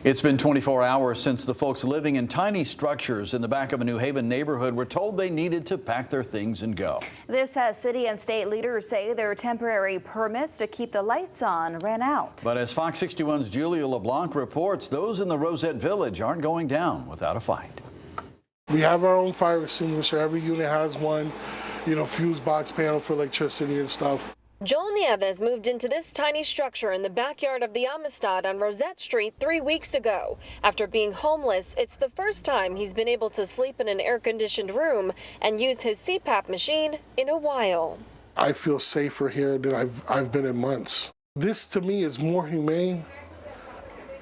It's been 24 hours since the folks living in tiny structures in the back of a New Haven neighborhood were told they needed to pack their things and go. This as city and state leaders say their temporary permits to keep the lights on ran out. But as Fox 61's Julia LeBlanc reports, those in the Rosette Village aren't going down without a fight. We have our own fire extinguisher. Every unit has one, fuse box panel for electricity and stuff. Joel Nieves moved into this tiny structure in the backyard of the Amistad on Rosette Street 3 weeks ago. After being homeless, it's the first time he's been able to sleep in an air-conditioned room and use his CPAP machine in a while. I feel safer here than I've been in months. This, to me, is more humane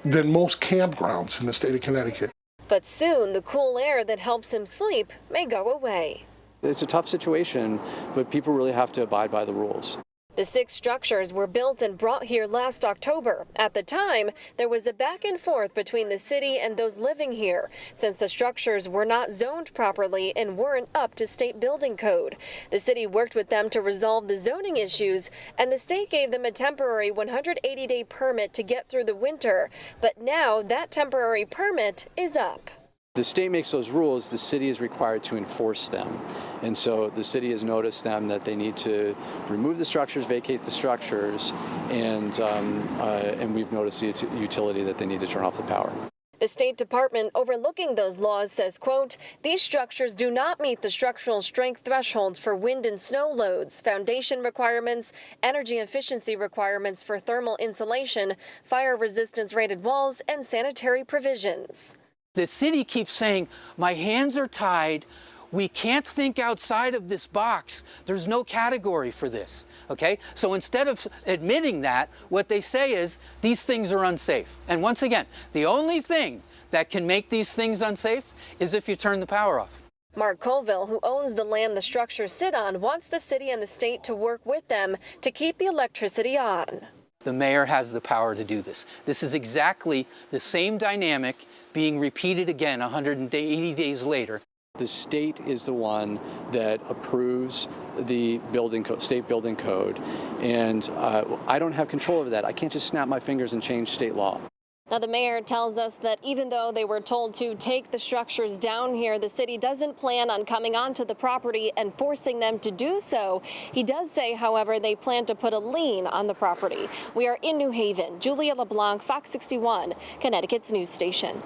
than most campgrounds in the state of Connecticut. But soon, the cool air that helps him sleep may go away. It's a tough situation, but people really have to abide by the rules. The 6 structures were built and brought here last October. At the time, there was a back and forth between the city and those living here, since the structures were not zoned properly and weren't up to state building code. The city worked with them to resolve the zoning issues, and the state gave them a temporary 180-day permit to get through the winter. But now that temporary permit is up. The state makes those rules, the city is required to enforce them. And so the city has noticed them that they need to remove the structures, vacate the structures, and we've noticed the utility that they need to turn off the power. The State Department overlooking those laws says, quote, these structures do not meet the structural strength thresholds for wind and snow loads, foundation requirements, energy efficiency requirements for thermal insulation, fire resistance rated walls, and sanitary provisions. The city keeps saying, my hands are tied. We can't think outside of this box. There's no category for this, okay? So instead of admitting that, what they say is these things are unsafe. And once again, the only thing that can make these things unsafe is if you turn the power off. Mark Colville, who owns the land the structures sit on, wants the city and the state to work with them to keep the electricity on. The mayor has the power to do this. This is exactly the same dynamic being repeated again 180 days later. The state is the one that approves the state building code, and I don't have control over that. I can't just snap my fingers and change state law. Now, the mayor tells us that even though they were told to take the structures down here, the city doesn't plan on coming onto the property and forcing them to do so. He does say, however, they plan to put a lien on the property. We are in New Haven. Julia LeBlanc, Fox 61, Connecticut's news station.